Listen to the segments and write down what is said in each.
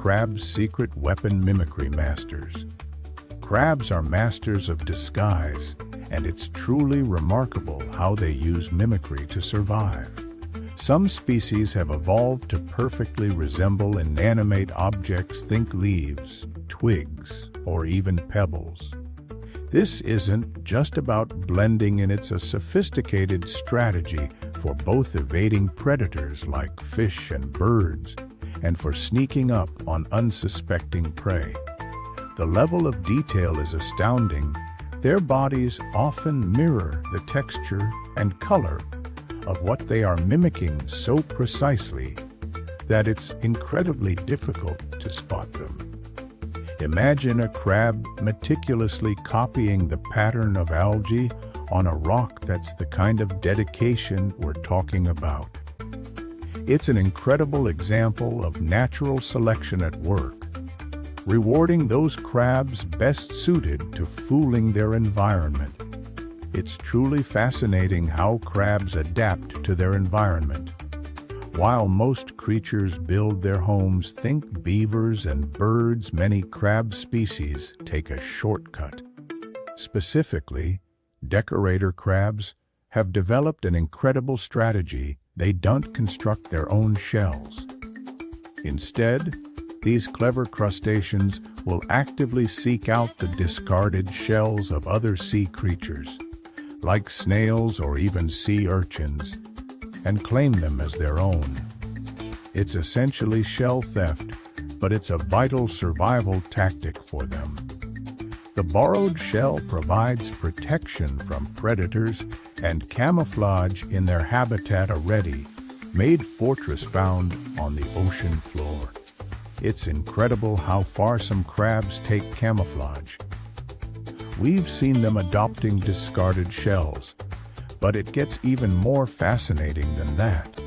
crab's secret weapon mimicry masters. Crabs are masters of disguise, and it's truly remarkable how they use mimicry to survive. Some species have evolved to perfectly resemble inanimate objects, think leaves, twigs, or even pebbles. This isn't just about blending in, it's a sophisticated strategy for both evading predators like fish and birds, and for sneaking up on unsuspecting prey. The level of detail is astounding. Their bodies often mirror the texture and color of what they are mimicking so precisely that it's incredibly difficult to spot them. Imagine a crab meticulously copying the pattern of algae on a rock. That's the kind of dedication we're talking about. It's an incredible example of natural selection at work, rewarding those crabs best suited to fooling their environment. It's truly fascinating how crabs adapt to their environment. While most creatures build their homes, think beavers and birds, many crab species take a shortcut. Specifically, decorator crabs have developed an incredible strategy. They don't construct their own shells. Instead, these clever crustaceans will actively seek out the discarded shells of other sea creatures, like snails or even sea urchins, and claim them as their own. It's essentially shell theft, but it's a vital survival tactic for them. The borrowed shell provides protection from predators and camouflage in their habitat, a ready-made fortress found on the ocean floor. It's incredible how far some crabs take camouflage. We've seen them adopting discarded shells, but it gets even more fascinating than that.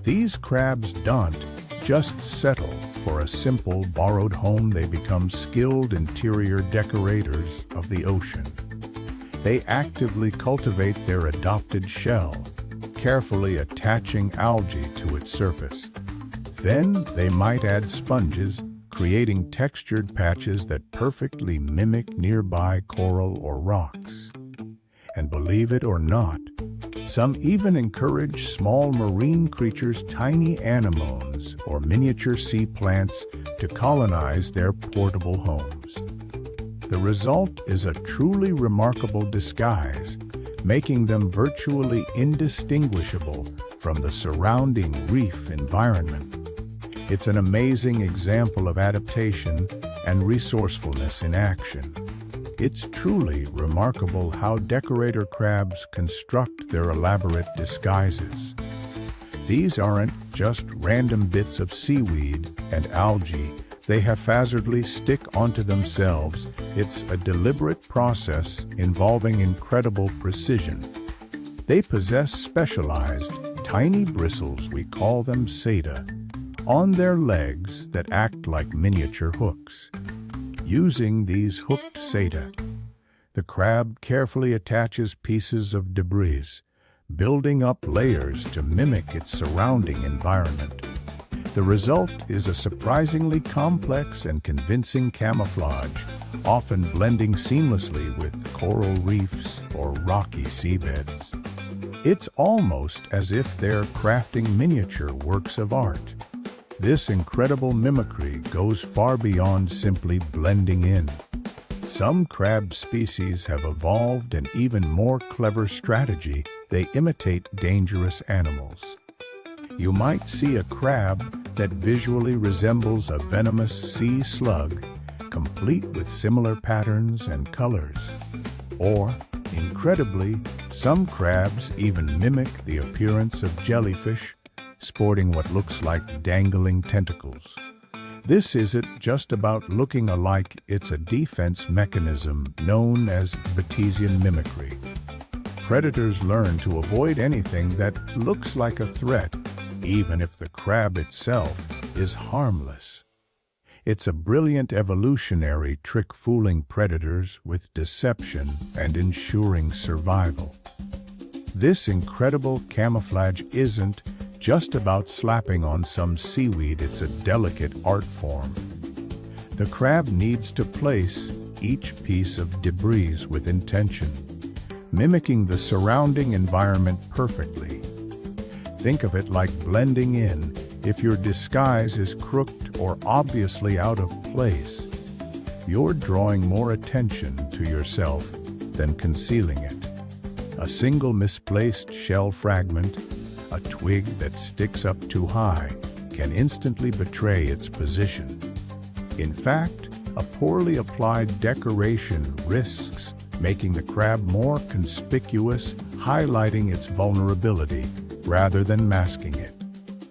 These crabs don't just settle for a simple borrowed home. They become skilled interior decorators of the ocean. They actively cultivate their adopted shell, carefully attaching algae to its surface. Then they might add sponges, creating textured patches that perfectly mimic nearby coral or rocks. And believe it or not, some even encourage small marine creatures, tiny anemones, or miniature sea plants to colonize their portable homes. The result is a truly remarkable disguise, making them virtually indistinguishable from the surrounding reef environment. It's an amazing example of adaptation and resourcefulness in action. It's truly remarkable how decorator crabs construct their elaborate disguises. These aren't just random bits of seaweed and algae they haphazardly stick onto themselves. It's a deliberate process involving incredible precision. They possess specialized, tiny bristles, we call them seta, on their legs that act like miniature hooks. Using these hooked seta, the crab carefully attaches pieces of debris, building up layers to mimic its surrounding environment. The result is a surprisingly complex and convincing camouflage, often blending seamlessly with coral reefs or rocky seabeds. It's almost as if they're crafting miniature works of art. This incredible mimicry goes far beyond simply blending in. Some crab species have evolved an even more clever strategy. They imitate dangerous animals. You might see a crab that visually resembles a venomous sea slug, complete with similar patterns and colors. Or, incredibly, some crabs even mimic the appearance of jellyfish, sporting what looks like dangling tentacles. This isn't just about looking alike, it's a defense mechanism known as Batesian mimicry. Predators learn to avoid anything that looks like a threat, even if the crab itself is harmless. It's a brilliant evolutionary trick, fooling predators with deception and ensuring survival. This incredible camouflage isn't just about slapping on some seaweed, it's a delicate art form The crab needs to place each piece of debris with intention, mimicking the surrounding environment perfectly. Think of it like blending in. If your disguise is crooked or obviously out of place, you're drawing more attention to yourself than concealing it. A single misplaced shell fragment, a twig that sticks up too high, can instantly betray its position. In fact, a poorly applied decoration risks making the crab more conspicuous, highlighting its vulnerability rather than masking it.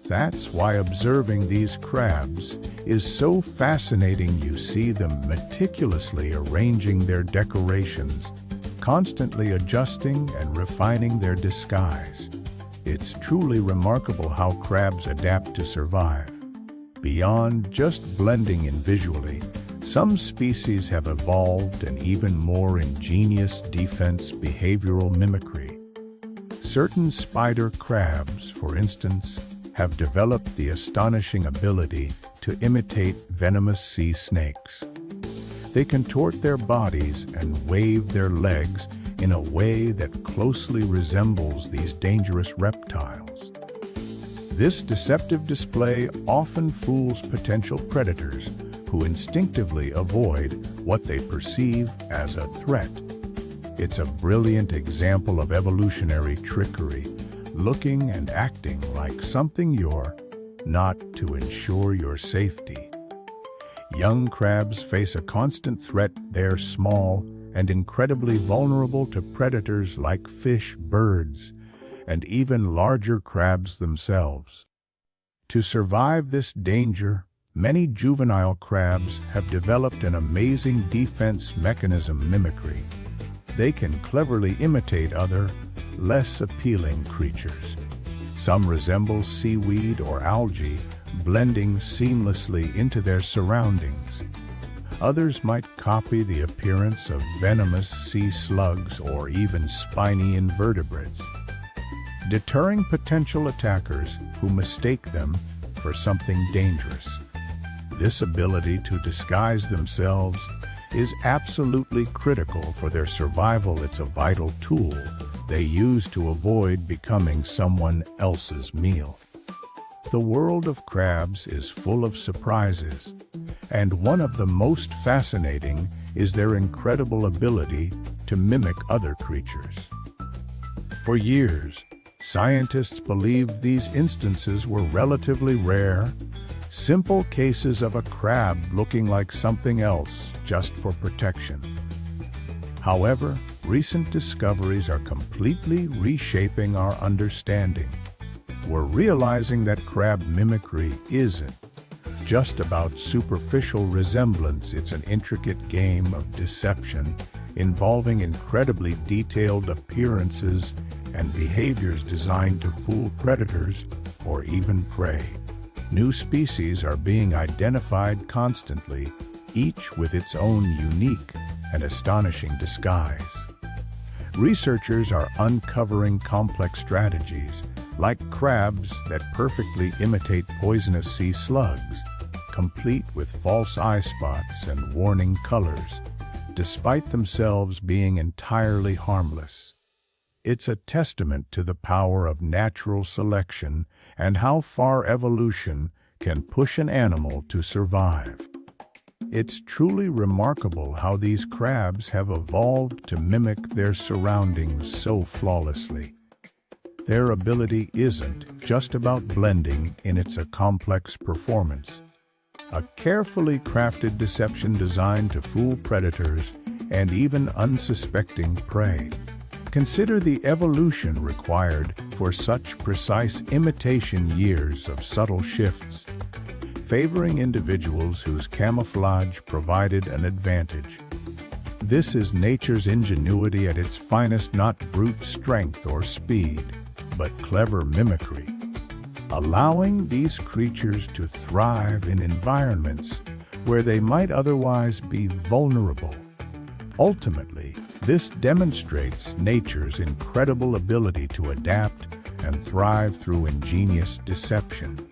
That's why observing these crabs is so fascinating. You see them meticulously arranging their decorations, constantly adjusting and refining their disguise. It's truly remarkable how crabs adapt to survive. Beyond just blending in visually, some species have evolved an even more ingenious defense: behavioral mimicry. Certain spider crabs, for instance, have developed the astonishing ability to imitate venomous sea snakes. They contort their bodies and wave their legs in a way that closely resembles these dangerous reptiles. This deceptive display often fools potential predators who instinctively avoid what they perceive as a threat. It's a brilliant example of evolutionary trickery, looking and acting like something you're not to ensure your safety. Young crabs face a constant threat. They're small and incredibly vulnerable to predators like fish, birds, and even larger crabs themselves. To survive this danger, many juvenile crabs have developed an amazing defense mechanism: mimicry. They can cleverly imitate other, less appealing creatures. Some resemble seaweed or algae, blending seamlessly into their surroundings. Others might copy the appearance of venomous sea slugs or even spiny invertebrates, deterring potential attackers who mistake them for something dangerous. This ability to disguise themselves is absolutely critical for their survival. It's a vital tool they use to avoid becoming someone else's meal. The world of crabs is full of surprises, and one of the most fascinating is their incredible ability to mimic other creatures. For years, scientists believed these instances were relatively rare, simple cases of a crab looking like something else just for protection. However, recent discoveries are completely reshaping our understanding. We're realizing that crab mimicry isn't just about superficial resemblance. It's an intricate game of deception involving incredibly detailed appearances and behaviors designed to fool predators or even prey. New species are being identified constantly, each with its own unique and astonishing disguise. Researchers are uncovering complex strategies, like crabs that perfectly imitate poisonous sea slugs, complete with false eye spots and warning colors, despite themselves being entirely harmless. It's a testament to the power of natural selection and how far evolution can push an animal to survive. It's truly remarkable how these crabs have evolved to mimic their surroundings so flawlessly. Their ability isn't just about blending in, it's a complex performance. A carefully crafted deception designed to fool predators and even unsuspecting prey. Consider the evolution required for such precise imitation: years of subtle shifts, favoring individuals whose camouflage provided an advantage. This is nature's ingenuity at its finest, not brute strength or speed, but clever mimicry, allowing these creatures to thrive in environments where they might otherwise be vulnerable. Ultimately, this demonstrates nature's incredible ability to adapt and thrive through ingenious deception.